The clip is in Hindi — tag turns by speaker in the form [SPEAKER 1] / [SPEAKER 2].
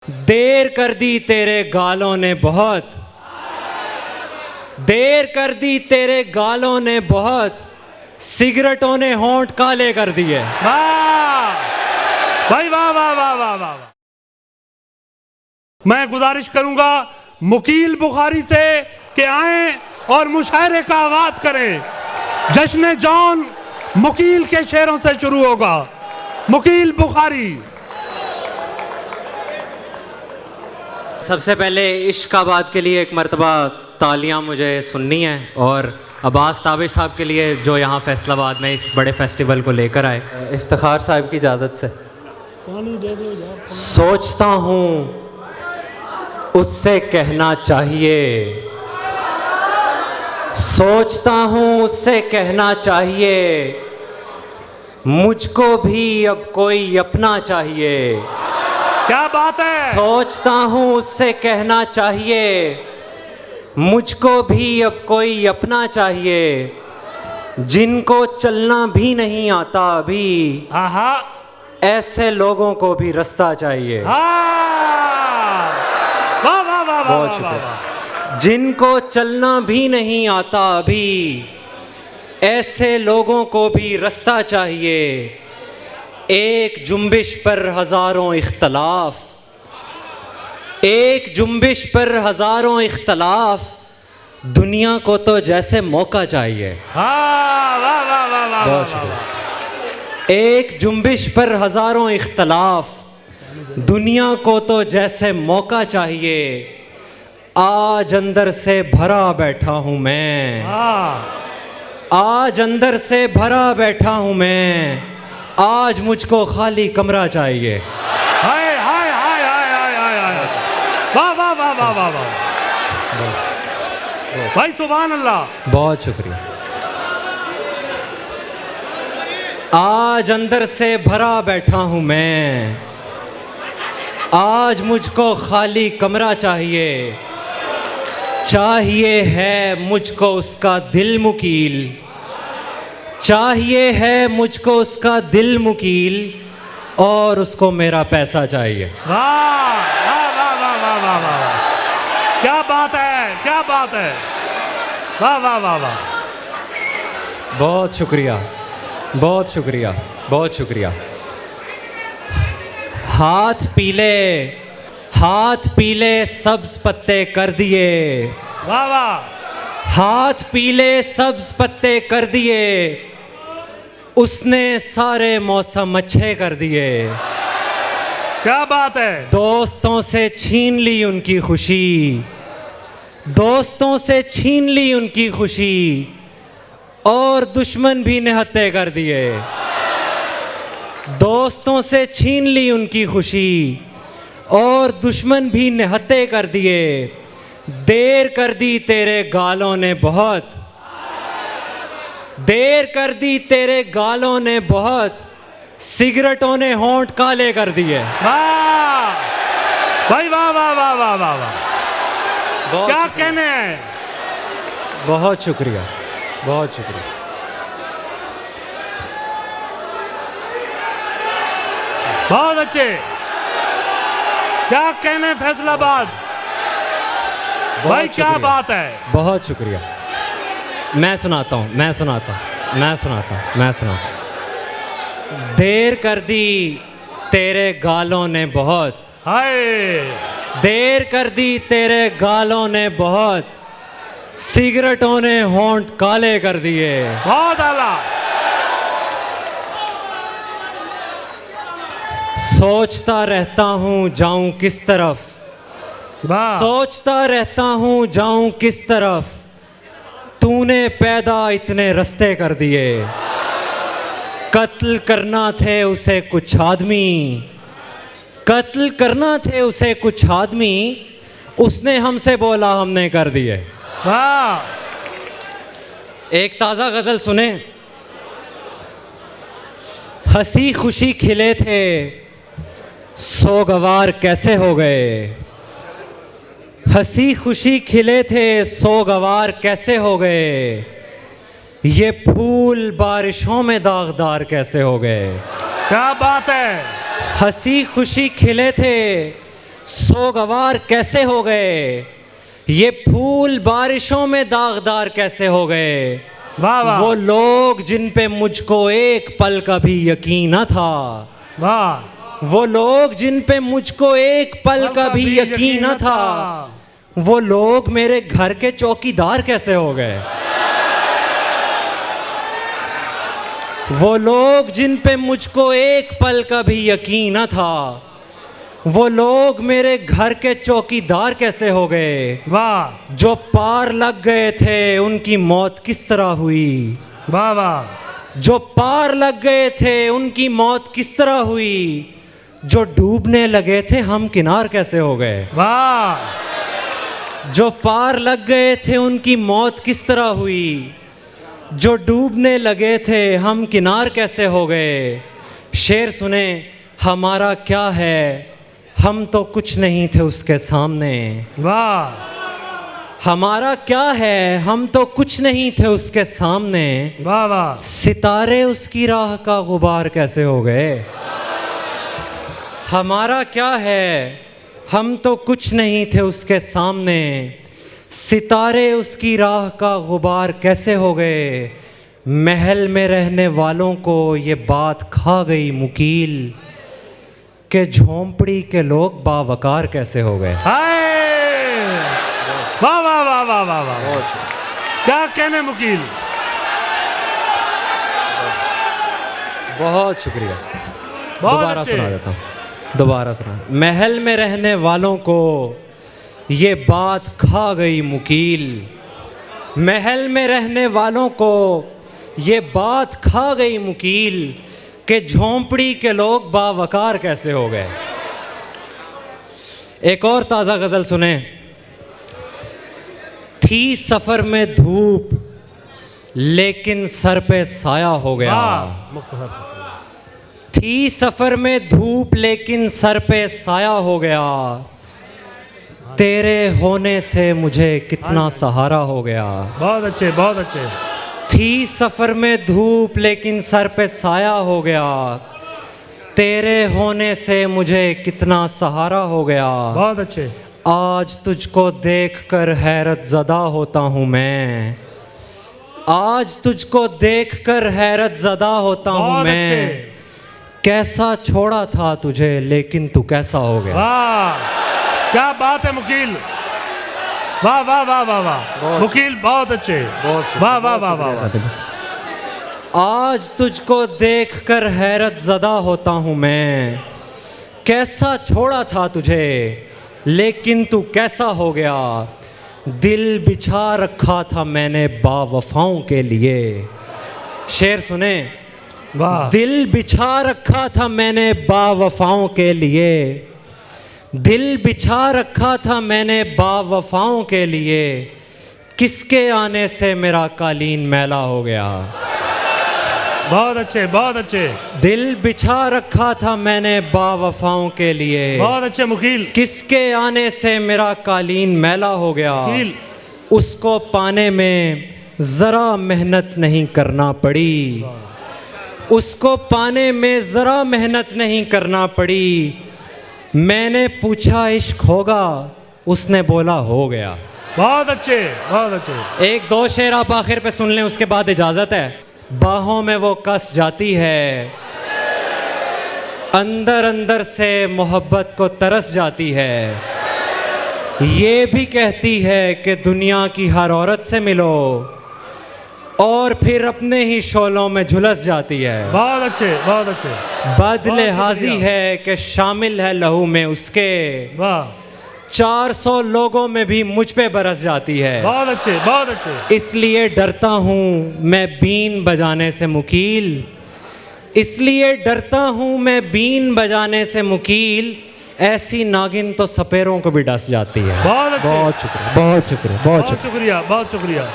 [SPEAKER 1] देर कर दी तेरे गालों ने बहुत, देर कर दी तेरे गालों ने बहुत, सिगरेटों ने होंठ काले कर दिए।
[SPEAKER 2] वाह भाई, वाह वाह वाह वाह वाह। मैं गुजारिश करूंगा मुकील बुखारी से कि आए और मुशायरे का आगाज करें। जश्न जौन मुकील के शेरों से शुरू होगा। मुकील बुखारी।
[SPEAKER 1] सबसे पहले इश्काबाद के लिए एक मरतबा तालियां मुझे सुननी है, और अब्बास ताबिर साहब के लिए जो यहाँ फैसलाबाद में इस बड़े फेस्टिवल को लेकर आए। इफ्तिखार साहब की इजाज़त से सोचता हूँ उससे कहना चाहिए, सोचता हूँ उससे कहना चाहिए, मुझको भी अब कोई अपना चाहिए।
[SPEAKER 2] क्या बात है।
[SPEAKER 1] सोचता हूँ उससे कहना चाहिए, मुझको भी अब कोई अपना चाहिए, जिनको चलना भी नहीं आता अभी,
[SPEAKER 2] हाँ,
[SPEAKER 1] ऐसे लोगों को भी रास्ता चाहिए।
[SPEAKER 2] वाह वाह वाह
[SPEAKER 1] बहुत
[SPEAKER 2] वाह
[SPEAKER 1] शुक्रिया। जिनको चलना भी नहीं आता अभी, ऐसे लोगों को भी रास्ता चाहिए। एक जुम्बिश पर हजारों इख्तलाफ, एक जुम्बिश पर हजारों इख्तलाफ, दुनिया को तो जैसे मौका चाहिए।
[SPEAKER 2] वाह वाह वाह वाह
[SPEAKER 1] बहुत शुक्रिया। एक जुम्बिश पर हजारों इख्तलाफ, दुनिया को तो जैसे मौका चाहिए। आज अंदर से भरा बैठा हूँ मैं, आज अंदर से भरा बैठा हूँ मैं, आज मुझको खाली कमरा चाहिए।
[SPEAKER 2] हाय हाय हाय हाय हाय हाय हाय। वाह वाह वाह वाह वाह वाह भाई, सुभान अल्लाह।
[SPEAKER 1] बहुत शुक्रिया। आज अंदर से भरा बैठा हूँ मैं, आज मुझको खाली कमरा चाहिए। चाहिए है मुझको उसका दिल मुकील, चाहिए है मुझको उसका दिल मुकील, और उसको मेरा पैसा चाहिए।
[SPEAKER 2] वाह वाह वाह वाह वाह वाह वाह, क्या बात है, क्या बात है। वाह वाह वाह वाह।
[SPEAKER 1] बहुत शुक्रिया, बहुत शुक्रिया, बहुत शुक्रिया। हाथ पीले, हाथ पीले सब्ज पत्ते कर दिए।
[SPEAKER 2] वाह वाह।
[SPEAKER 1] हाथ पीले सब्ज पत्ते कर दिए, उसने सारे मौसम अच्छे कर दिए।
[SPEAKER 2] क्या बात है।
[SPEAKER 1] दोस्तों से छीन ली उनकी खुशी, दोस्तों से छीन ली उनकी खुशी, और दुश्मन भी निहत्ते कर दिए। दोस्तों से छीन ली उनकी खुशी, और दुश्मन भी निहत्ते कर दिए। देर कर दी तेरे गालों ने बहुत, देर कर दी तेरे गालों ने बहुत, सिगरेटों ने होंठ काले कर दिए।
[SPEAKER 2] वाह भाई, वाह वाह वाह वाह वाह वाह। क्या कहने हैं।
[SPEAKER 1] बहुत शुक्रिया, बहुत शुक्रिया।
[SPEAKER 2] बहुत अच्छे। क्या कहने फैसलाबाद भाई, क्या बात है।
[SPEAKER 1] बहुत शुक्रिया। मैं सुनाता हूँ, मैं सुनाता हूँ, मैं सुनाता हूँ, मैं सुनाता हूँ। देर कर दी तेरे गालों ने बहुत,
[SPEAKER 2] हाय।
[SPEAKER 1] देर कर दी तेरे गालों ने बहुत, सिगरेटों ने होंठ काले कर दिए।
[SPEAKER 2] बहुत आला।
[SPEAKER 1] सोचता रहता हूँ जाऊं किस तरफ,
[SPEAKER 2] वाह।
[SPEAKER 1] सोचता रहता हूँ जाऊं किस तरफ, तूने पैदा इतने रास्ते कर दिए। कत्ल करना थे उसे कुछ आदमी, कत्ल करना थे उसे कुछ आदमी, उसने हमसे बोला हमने कर दिए।
[SPEAKER 2] वाह।
[SPEAKER 1] एक ताज़ा गज़ल सुने। हंसी खुशी खिले थे, सोगवार कैसे हो गए। हंसी खुशी खिले थे, सोगवार कैसे हो गए। ये फूल बारिशों में दागदार कैसे हो गए।
[SPEAKER 2] क्या बात है।
[SPEAKER 1] हंसी खुशी खिले थे, सोगवार कैसे हो गए, ये फूल बारिशों में दागदार कैसे हो गए।
[SPEAKER 2] वाह वाह
[SPEAKER 1] वो लोग जिन पे मुझको एक पल का भी यकीन न था,
[SPEAKER 2] वाह,
[SPEAKER 1] वो लोग जिन पे मुझको एक पल का भी यकीन न था, वो लोग मेरे घर के चौकीदार कैसे हो गए। वो लोग जिन पे मुझको एक पल का भी यकीन न था, वो लोग मेरे घर के चौकीदार कैसे हो गए।
[SPEAKER 2] वाह
[SPEAKER 1] जो पार लग गए थे उनकी मौत किस तरह हुई,
[SPEAKER 2] वाह वाह,
[SPEAKER 1] जो पार लग गए थे उनकी मौत किस तरह हुई, जो डूबने लगे थे हम किनार कैसे हो गए।
[SPEAKER 2] वाह,
[SPEAKER 1] जो पार लग गए थे उनकी मौत किस तरह हुई, जो डूबने लगे थे हम किनार कैसे हो गए। शेर सुने, हमारा क्या है, हम तो कुछ नहीं थे उसके सामने।
[SPEAKER 2] वाह,
[SPEAKER 1] हमारा क्या है, हम तो कुछ नहीं थे उसके सामने।
[SPEAKER 2] वाह वाह,
[SPEAKER 1] सितारे उसकी राह का गुबार कैसे हो गए। हमारा क्या है, हम तो कुछ नहीं थे उसके सामने, सितारे उसकी राह का गुबार कैसे हो गए। महल में रहने वालों को ये बात खा गई मुकील, कि झोंपड़ी के लोग बावकार कैसे हो गए।
[SPEAKER 2] हाय, वाह वाह वाह वाह वाह वाह, क्या कहने मुकील।
[SPEAKER 1] बहुत शुक्रिया।
[SPEAKER 2] बहुत
[SPEAKER 1] दोबारा
[SPEAKER 2] अच्छे।
[SPEAKER 1] सुना देता हूँ, दोबारा सुना। महल में रहने वालों को ये बात खा गई मुकील, महल में रहने वालों को ये बात खा गई मुकील, कि झोंपड़ी के लोग बावकार कैसे हो गए। एक और ताज़ा गज़ल सुने। थी सफ़र में धूप लेकिन सर पे साया हो गया।
[SPEAKER 2] वाह, मुख्तसर।
[SPEAKER 1] थी सफ़र में धूप लेकिन सर पे साया हो गया, तेरे होने से मुझे कितना सहारा हो गया।
[SPEAKER 2] बहुत अच्छे, बहुत अच्छे।
[SPEAKER 1] थी सफ़र में धूप लेकिन सर पे साया हो गया, तेरे होने से मुझे कितना सहारा हो गया।
[SPEAKER 2] बहुत अच्छे।
[SPEAKER 1] आज तुझको देखकर हैरत ज़दा होता हूँ मैं, आज तुझको देखकर हैरत ज़दा होता हूँ
[SPEAKER 2] बहुत
[SPEAKER 1] मैं।
[SPEAKER 2] अच्छे।
[SPEAKER 1] कैसा छोड़ा था तुझे लेकिन तू कैसा हो गया।
[SPEAKER 2] वाह, क्या बात है मुकील। वाह वाह वाह वाह वाह, मुकील बहुत अच्छे। वाह वाह वाह वाह।
[SPEAKER 1] आज तुझको देखकर हैरत ज़दा होता हूँ मैं, कैसा छोड़ा था तुझे लेकिन तू कैसा हो गया। दिल बिछा रखा था मैंने बावफाओं के लिए। शेर सुने।
[SPEAKER 2] वाह,
[SPEAKER 1] दिल बिछा रखा था मैंने बावफाओं के लिए, दिल बिछा रखा था मैंने बावफाओं के लिए, किसके आने से मेरा कालीन मैला हो गया।
[SPEAKER 2] बहुत अच्छे, बहुत अच्छे।
[SPEAKER 1] दिल बिछा रखा था मैंने बावफाओं के लिए,
[SPEAKER 2] बहुत अच्छे मुकील।
[SPEAKER 1] किसके आने से मेरा कालीन मैला हो गया।
[SPEAKER 2] मुकील।
[SPEAKER 1] उसको पाने में ज़रा मेहनत नहीं करना पड़ी, उसको पाने में ज़रा मेहनत नहीं करना पड़ी। मैंने पूछा इश्क होगा, उसने बोला हो गया।
[SPEAKER 2] बहुत अच्छे, बहुत अच्छे।
[SPEAKER 1] एक दो शेर आप आखिर पे सुन लें, उसके बाद इजाज़त है। बाहों में वो कस जाती है, अंदर अंदर से मोहब्बत को तरस जाती है, ये भी कहती है कि दुनिया की हर औरत से मिलो, और फिर अपने ही शोलों में झुलस जाती है।
[SPEAKER 2] बहुत अच्छे, बहुत अच्छे।
[SPEAKER 1] बदले
[SPEAKER 2] बहुत
[SPEAKER 1] हाजी
[SPEAKER 2] शुक्रिया।
[SPEAKER 1] है कि शामिल है लहू में उसके,
[SPEAKER 2] वाह,
[SPEAKER 1] 400 लोगों में भी मुझ पे बरस जाती है।
[SPEAKER 2] बहुत अच्छे, बहुत अच्छे।
[SPEAKER 1] इसलिए डरता हूँ मैं बीन बजाने से मुकील, इसलिए डरता हूँ मैं बीन बजाने से मुकील, ऐसी नागिन तो सपेरों को भी डस जाती है।
[SPEAKER 2] बहुत अच्छे।
[SPEAKER 1] बहुत शुक्रिया, बहुत शुक्रिया, बहुत
[SPEAKER 2] बहुत
[SPEAKER 1] शुक्रिया।
[SPEAKER 2] शुक्रिया, बहुत शुक्रिया।